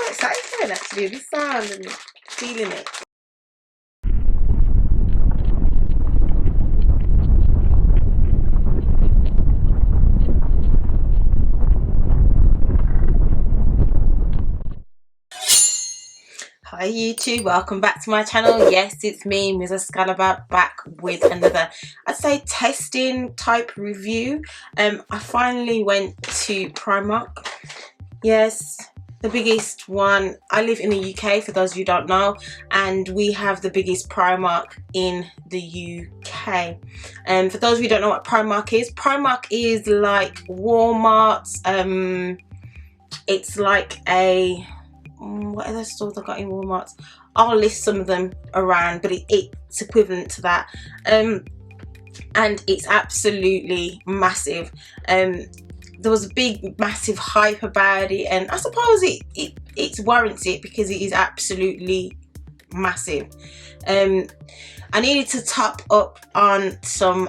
quite satisfying actually, the sound and feeling it. Hi YouTube, welcome back to my channel. Yes, it's me, Ms. Excalibar, back with another, I'd say, testing type review. I finally went to Primark. Yes, the biggest one. I live in the UK, for those of you who don't know, and we have the biggest Primark in the UK. For those of you who don't know what Primark is like Walmart's. It's like a, what other stores I got in Walmart? I'll list some of them around, but it's equivalent to that. And it's absolutely massive. There was a big massive hype about it, and I suppose it warrants it because it is absolutely massive. I needed to top up on some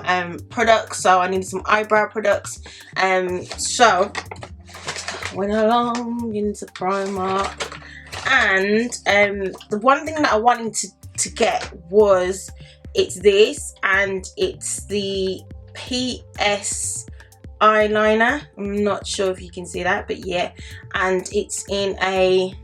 products, so I needed some eyebrow products. So went along into Primark, and the one thing that I wanted to get was, it's this, and it's the PS eyeliner. I'm not sure if you can see that, but yeah, and it's in a,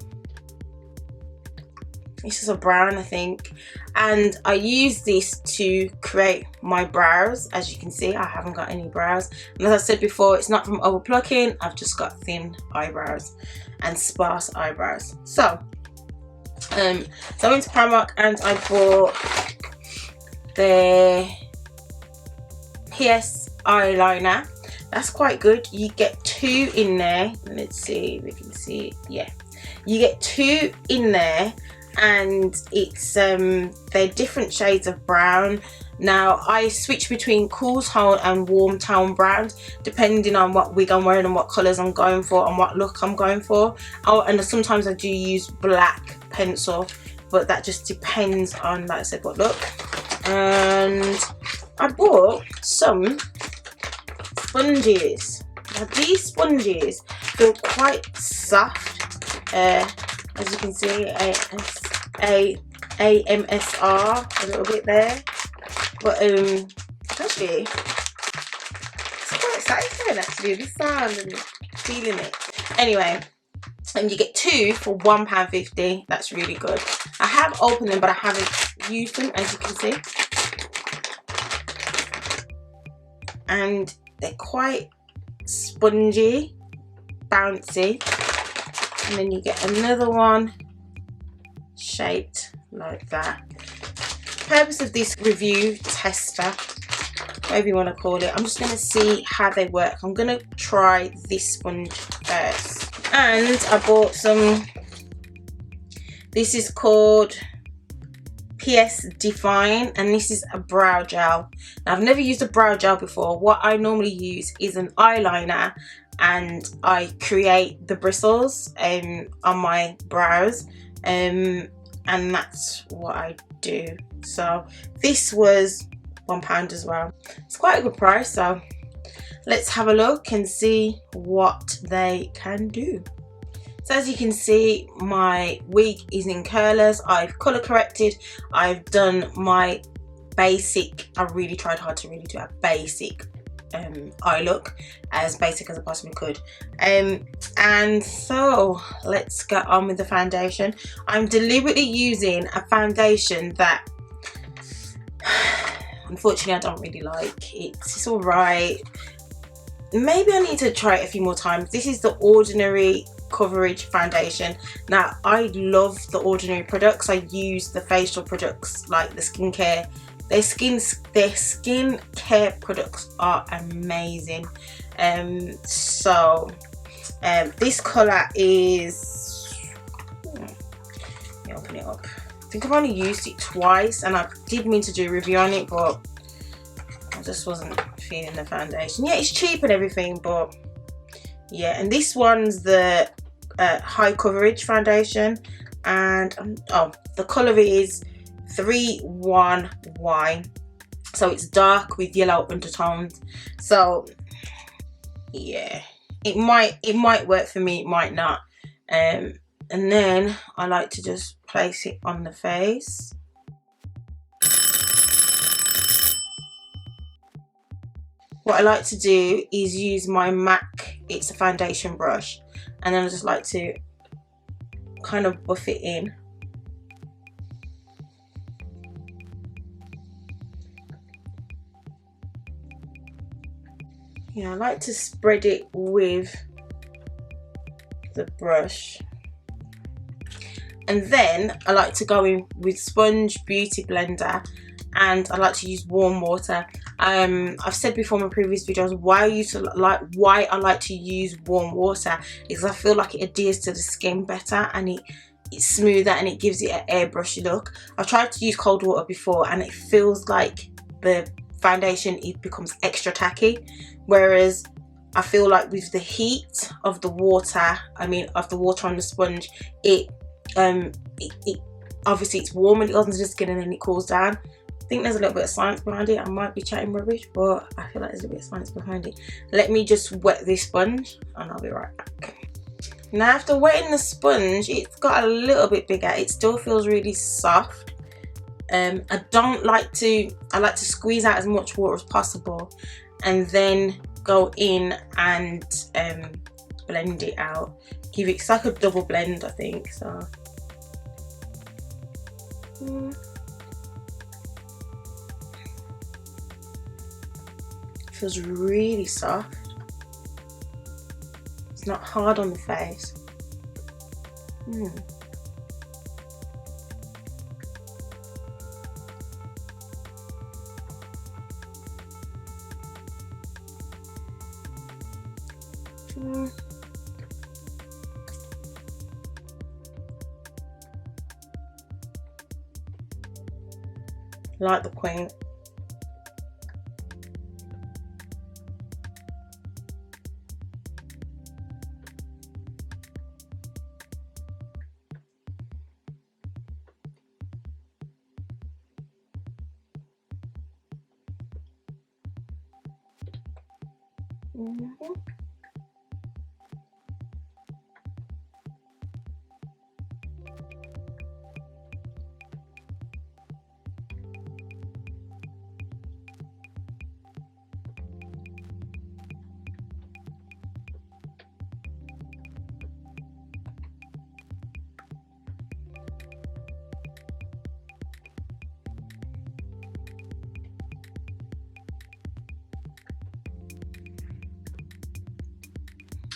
it's just a brown, I think, and I use this to create my brows. As you can see, I haven't got any brows, and as I said before, it's not from over plucking. I've just got thin eyebrows and sparse eyebrows. So I went to Primark and I bought the PS eyeliner. That's quite good. You get two in there. Let's see if we can see it. Yeah, you get two in there, and it's they're different shades of brown. Now I switch between cool tone and warm tone browns depending on what wig I'm wearing and what colours I'm going for and what look I'm going for. Oh, and sometimes I do use black pencil, but that just depends on, like I said, what look. And I bought some sponges. Now these sponges feel quite soft, as you can see, AMSR a little bit there, but actually it's quite satisfying actually, the sound and feeling it. Anyway, and you get two for £1.50. That's really good. I have opened them, but I haven't used them, as you can see, and they're quite spongy, bouncy. And then you get another one shaped like that. The purpose of this review tester, whatever you want to call it, I'm just going to see how they work. I'm going to try this sponge first. And I bought some, this is called PS Define, and this is a brow gel. Now I've never used a brow gel before. What I normally use is an eyeliner, and I create the bristles on my brows, and that's what I do. So this was £1 as well. It's quite a good price, so let's have a look and see what they can do. So as you can see, my wig is in curlers. I've colour corrected. I've done my basic, I really tried hard to really do a basic eye look, as basic as I possibly could. And so let's get on with the foundation. I'm deliberately using a foundation that unfortunately I don't really like. It's alright. Maybe I need to try it a few more times. This is the Ordinary Coverage Foundation. Now I love the Ordinary products. I use the facial products, like the skincare. Their skincare products are amazing. This colour is, let me open it up. I think I've only used it twice, and I did mean to do a review on it, but I just wasn't feeling the foundation. Yeah, it's cheap and everything, but yeah. And this one's the high coverage foundation, and oh, the colour is 31Y, so it's dark with yellow undertones. So yeah, it might work for me, it might not. And then I like to just place it on the face. What I like to do is use my MAC, it's a foundation brush, and then I just like to kind of buff it in. Yeah, I like to spread it with the brush. And then I like to go in with Sponge Beauty Blender, and I like to use warm water. I've said before in my previous videos why I like to use warm water is I feel like it adheres to the skin better, and it's smoother, and it gives it an airbrush look. I've tried to use cold water before and it feels like the foundation, it becomes extra tacky, whereas I feel like with the heat of the water, on the sponge, it obviously it's warm and it goes into the skin and then it cools down. I think there's a little bit of science behind it. I might be chatting rubbish, but I feel like there's a bit of science behind it. Let me just wet this sponge and I'll be right back. Now after wetting the sponge, it's got a little bit bigger. It still feels really soft. I like to squeeze out as much water as possible and then go in and blend it out. It's like a double blend, I think. So feels really soft. It's not hard on the face. Like the queen.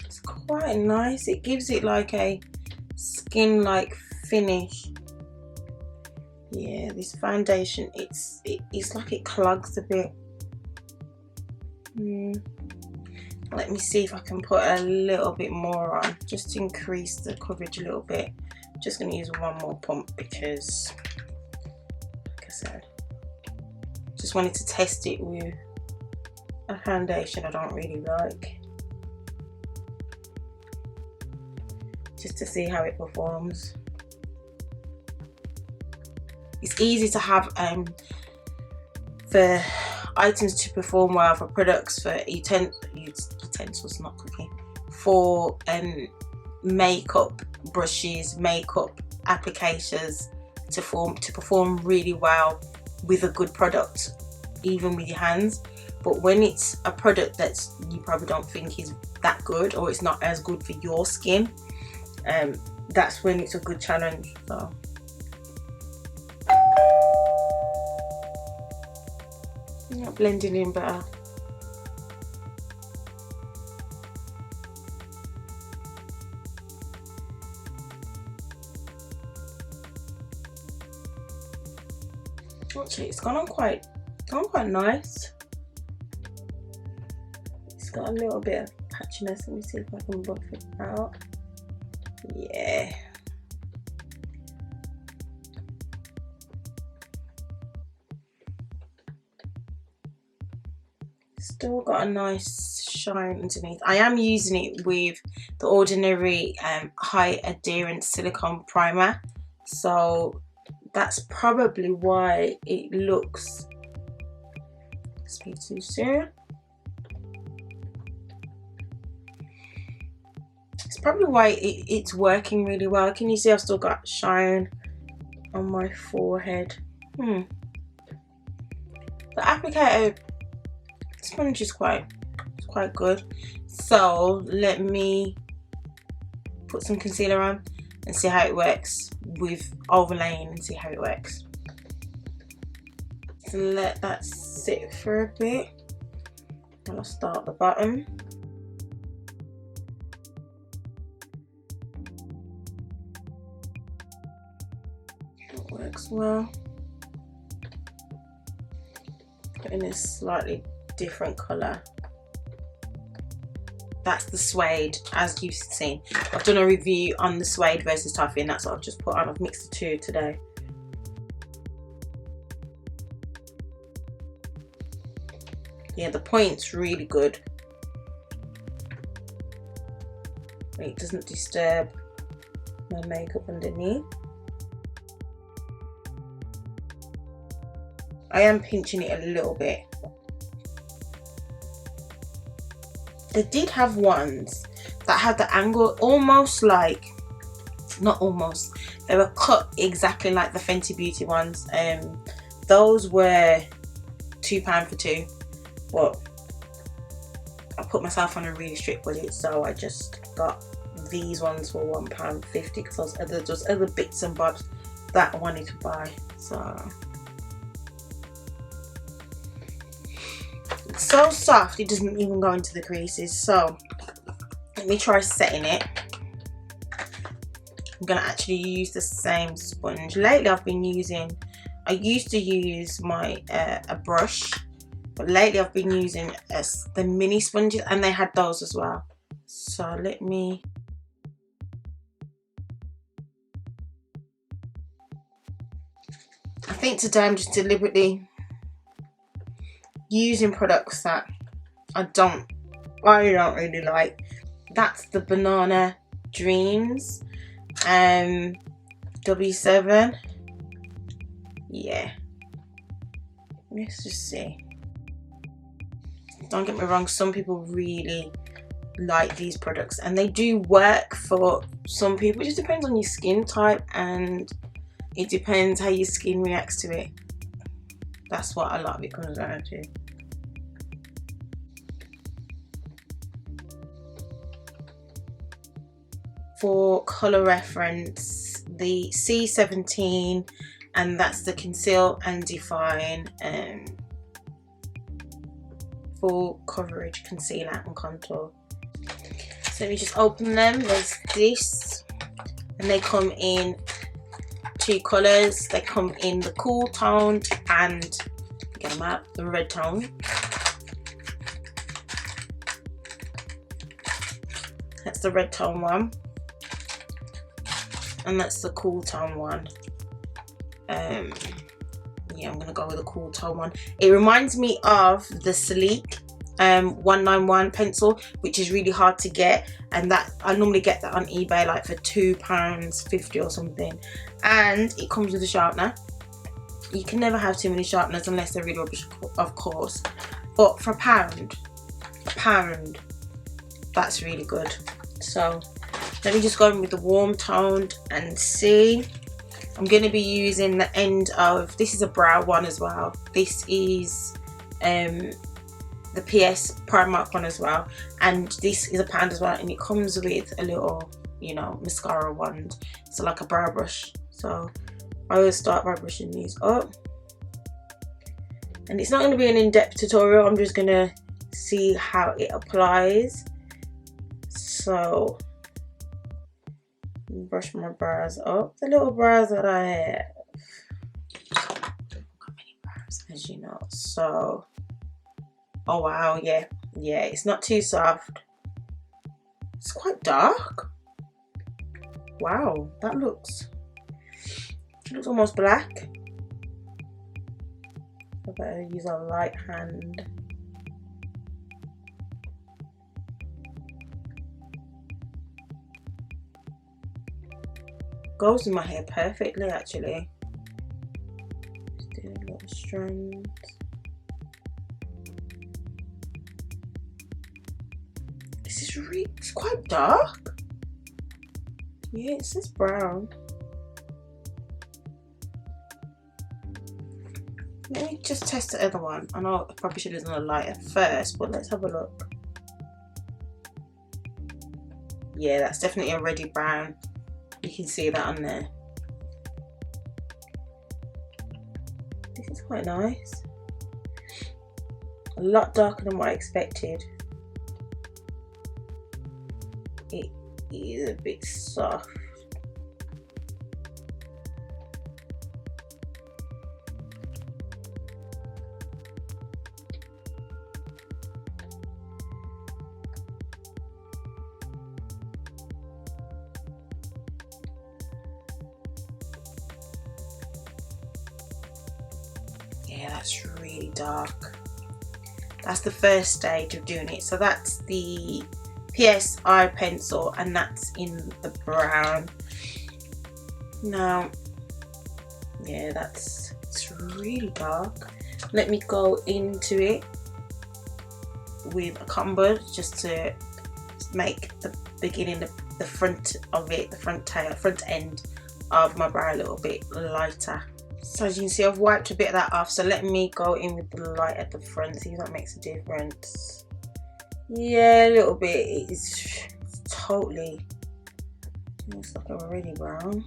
It's quite nice. It gives it like a skin-like finish. Yeah, this foundation, it's like it clogs a bit. Let me see if I can put a little bit more on, just to increase the coverage a little bit. Just gonna use one more pump because, like I said, just wanted to test it with a foundation I don't really like, just to see how it performs. It's easy to have for items to perform well, for products, for utensils, not cooking, for makeup brushes, makeup applications to perform really well with a good product, even with your hands. But when it's a product that you probably don't think is that good, or it's not as good for your skin, that's when it's a good challenge. So not blending in better. Actually, it's gone on quite nice. It's got a little bit of patchiness. Let me see if I can buff it out. Yeah. Still got a nice shine underneath. I am using it with the Ordinary high adherence silicone primer, so that's probably why it looks, speak too soon. It's probably why it's working really well. Can you see I've still got shine on my forehead? The applicator sponge is quite good. So let me put some concealer on and see how it works with overlaying and see how it works. So let that sit for a bit. And I'll start at the bottom. That works well. In a slightly different colour. That's the suede, as you've seen. I've done a review on the suede versus toffee, and that's what I've just put on. I've mixed the two today. Yeah, the point's really good. It doesn't disturb my makeup underneath. I am pinching it a little bit. They did have ones that had the angle almost like, not almost, they were cut exactly like the Fenty Beauty ones. Those were £2 for two, but I put myself on a really strict budget, so I just got these ones for £1.50 because those other bits and bobs that I wanted to buy. So it's so soft it doesn't even go into the creases. So let me try setting it. I'm gonna actually use the same sponge. Lately I've been using, I used to use my a brush, but lately I've been using the mini sponges, and they had those as well. So let me, I think today I'm just deliberately using products that I don't really like. That's the Banana Dreams W7. Yeah, let's just see. Don't get me wrong, some people really like these products and they do work for some people. It just depends on your skin type and it depends how your skin reacts to it. That's what a lot of it comes down to. For colour reference, the C17, and that's the Conceal and Define full coverage concealer and contour. So we just open them. There's this, and they come in two colours. They come in the cool toned and, get them out, the red tone. That's the red tone one, and that's the cool tone one. Yeah, I'm gonna go with the cool tone one. It reminds me of the Sleek 191 pencil, which is really hard to get, and that I normally get that on eBay like for £2.50 or something, and it comes with a sharpener. You can never have too many sharpeners unless they're really rubbish, of course, but for a pound, that's really good. So let me just go in with the warm toned and see. I'm going to be using the end of, this is a brow one as well. This is the PS Primark one as well, and this is a pound as well, and it comes with a little, you know, mascara wand, so like a brow brush. So I always start by brushing these up, and it's not going to be an in-depth tutorial. I'm just going to see how it applies. So brush my brows up, the little brows that I have. I've got many brows, as you know. So, oh wow, yeah, it's not too soft. It's quite dark. Wow, that looks almost black. I better use a light hand. Goes in my hair perfectly, actually. Just do a little strands. This is really, it's quite dark. Yeah, it says brown. Let me just test the other one. I know I probably should have done a lighter first, but let's have a look. Yeah, that's definitely a reddy brown. You can see that on there. This is quite nice. A lot darker than what I expected. It is a bit soft. Yeah, that's really dark. That's the first stage of doing it. So that's the PS eye pencil, and that's in the brown. Now, yeah, it's really dark. Let me go into it with a cotton bud just to make the beginning, the front of it, the front end of my brow a little bit lighter. So as you can see, I've wiped a bit of that off. So let me go in with the light at the front, see if that makes a difference. Yeah, a little bit. It's totally, looks like a really brown.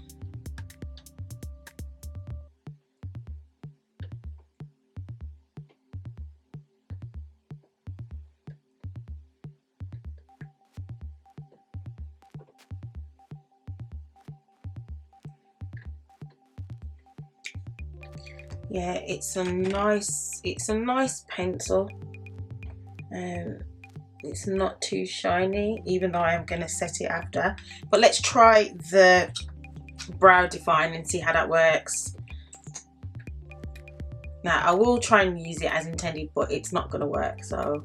Yeah, it's a nice pencil. It's not too shiny, even though I am going to set it after. But let's try the brow define and see how that works. Now, I will try and use it as intended, but it's not going to work. So,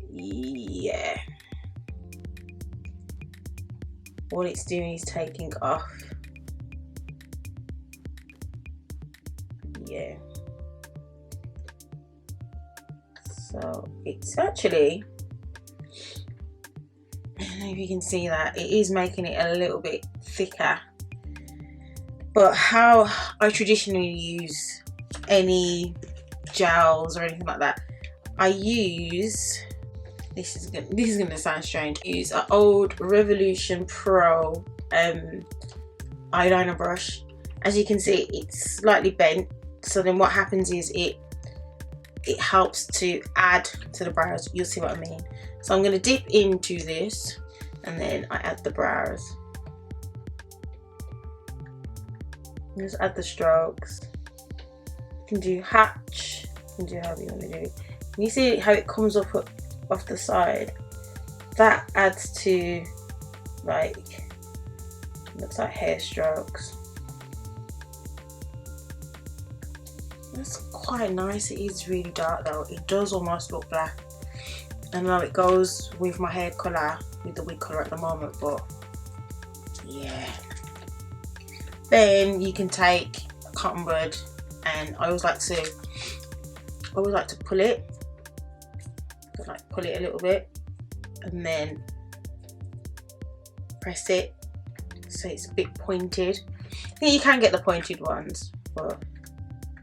yeah. All it's doing is taking off. Yeah. So it's actually, I don't know if you can see that, it is making it a little bit thicker. But how I traditionally use any gels or anything like that, I use, this is gonna sound strange, I use an old Revolution Pro eyeliner brush. As you can see, it's slightly bent. So then what happens is it helps to add to the brows. You'll see what I mean. So I'm going to dip into this and then I add the brows. Just add the strokes. You can do hatch, you can do however you want to do it. You see how it comes up off the side? That adds to, like, looks like hair strokes. That's quite nice. It is really dark though. It does almost look black. I know it goes with my hair colour, with the wig colour at the moment, but yeah. Then you can take a cotton bud, and I always like to pull it. So like pull it a little bit, and then press it so it's a bit pointed. I think you can get the pointed ones, but.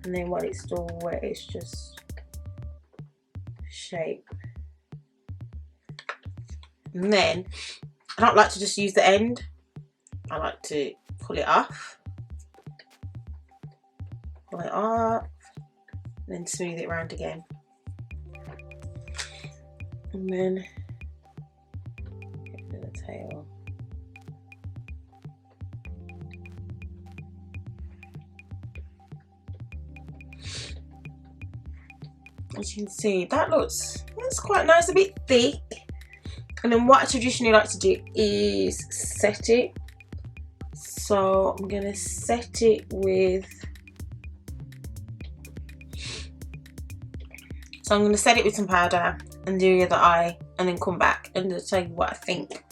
And then while it's still wet, it's just shape. And then I don't like to just use the end. I like to pull it off, pull it up, and then smooth it around again. And then get to the tail. As you can see, that's quite nice, a bit thick. And then what I traditionally like to do is set it. So I'm gonna set it with, some powder and do the other eye, and then come back and just tell you what I think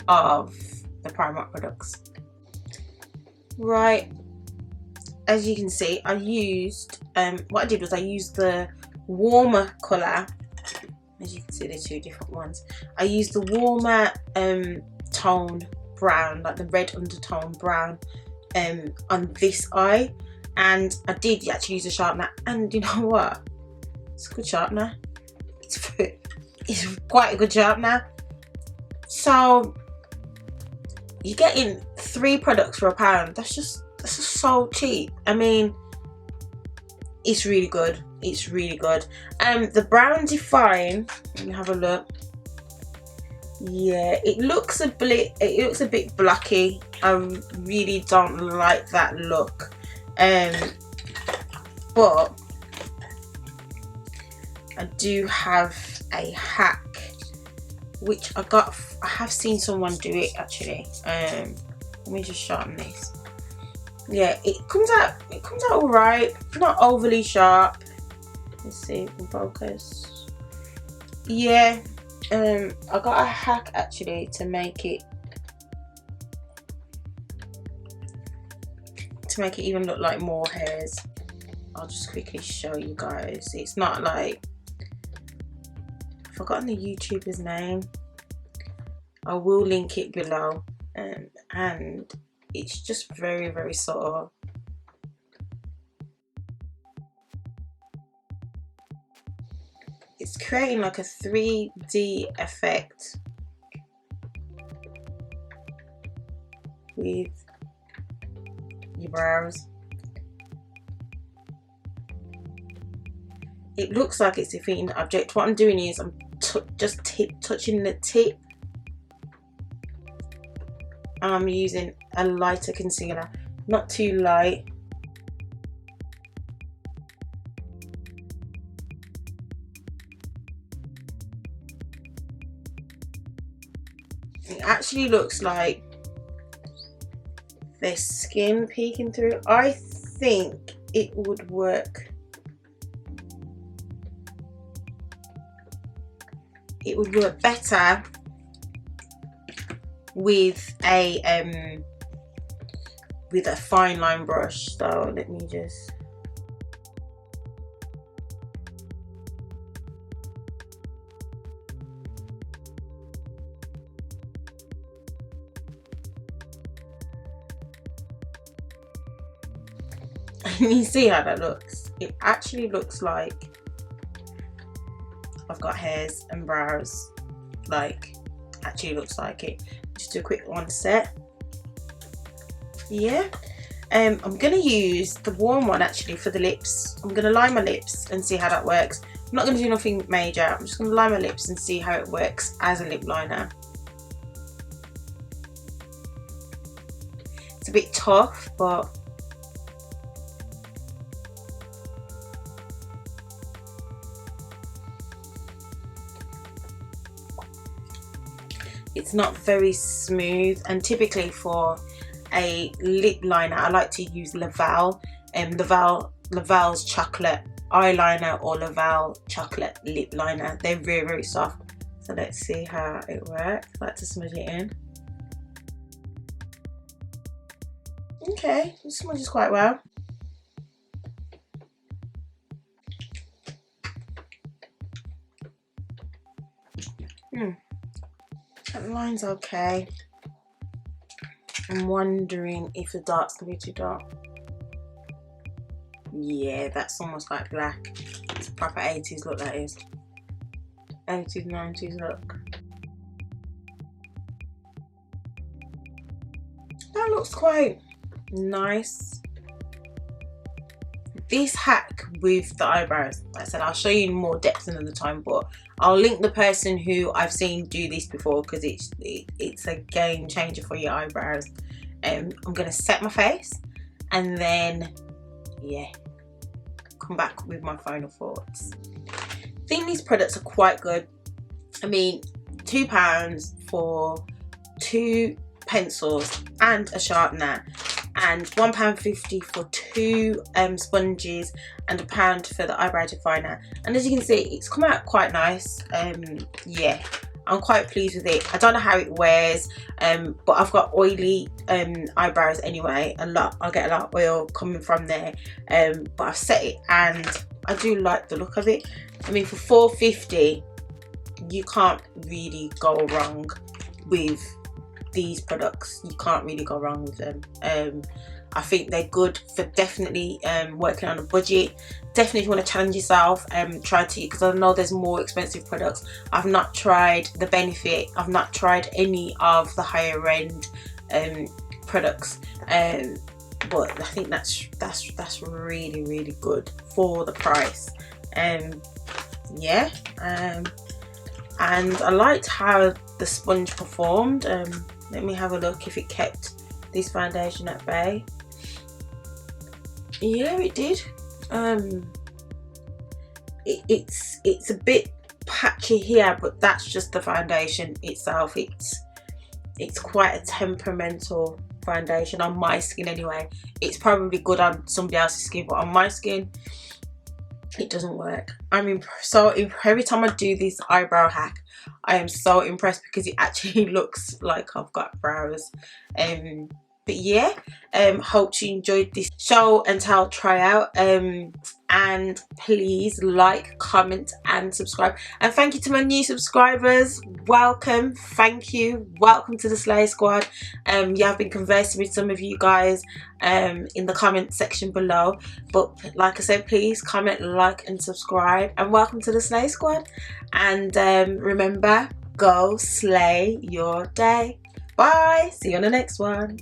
of the Primark products. Right, as you can see, I used what I did was I used the warmer colour. As you can see, there's two different ones. I used the warmer tone brown, like the red undertone brown on this eye, and I did actually use a sharpener, and you know what, it's a good sharpener. It's quite a good sharpener. So you're getting 3 products for £1. That's just so cheap. I mean, it's really good. It's really good. The brown define, let me have a look. Yeah, it looks a bit blacky. I really don't like that look. But I do have a hack which I have seen someone do it actually. Let me just sharpen this. Yeah, it comes out alright, not overly sharp. Let's see if we can focus. Yeah, I got a hack actually to make it even look like more hairs. I'll just quickly show you guys. It's not like, I've forgotten the YouTuber's name. I will link it below, and it's just very, very subtle. It's creating like a 3D effect with your brows. It looks like it's defeating the object. What I'm doing is I'm just touching the tip. I'm using a lighter concealer, not too light. It actually looks like there's skin peeking through. I think it would work. It would work better with a fine line brush. So let me just. You see how that looks? It actually looks like I've got hairs and brows. Like, actually looks like it. Just do a quick one set. Yeah. I'm gonna use the warm one actually for the lips. I'm gonna line my lips and see how that works. I'm not gonna do nothing major. I'm just gonna line my lips and see how it works as a lip liner. It's a bit tough, but it's not very smooth, and typically for a lip liner I like to use Laval, Laval's chocolate eyeliner or Laval chocolate lip liner. They're very, very soft. So let's see how it works. I like to smudge it in. Okay, it smudges quite well. That line's okay. I'm wondering if the dark's gonna be too dark. Yeah, that's almost like black. It's a proper 80s look, that is. 80s, 90s look. That looks quite nice. This hack with the eyebrows, like I said, I'll show you in more depth another time, but I'll link the person who I've seen do this before because it's a game changer for your eyebrows. I'm gonna set my face and then, yeah, come back with my final thoughts. I think these products are quite good. I mean, £2 for 2 pencils and a sharpener, and £1.50 for 2 sponges, and £1 for the eyebrow definer. And as you can see, it's come out quite nice. Yeah, I'm quite pleased with it. I don't know how it wears, but I've got oily eyebrows anyway. I get a lot of oil coming from there, but I've set it and I do like the look of it. I mean, for £4.50 you can't really go wrong with these products. You can't really go wrong with them. I think they're good for definitely working on a budget. Definitely if you want to challenge yourself, try to, because I know there's more expensive products. I've not tried the Benefit, I've not tried any of the higher end products, but I think that's really, really good for the price. Yeah, and I liked how the sponge performed. Let me have a look if it kept this foundation at bay. Yeah, it did. It's a bit patchy here, but that's just the foundation itself. It's quite a temperamental foundation on my skin anyway. It's probably good on somebody else's skin, but on my skin it doesn't work. Every time I do this eyebrow hack, I am so impressed because it actually looks like I've got brows. But yeah, hope you enjoyed this show and tell tryout, and please like, comment and subscribe. And thank you to my new subscribers. Welcome, thank you, welcome to the Slay Squad. Yeah, I've been conversing with some of you guys in the comment section below, but like I said, please comment, like and subscribe, and welcome to the Slay Squad. And remember, go slay your day. Bye, see you on the next one.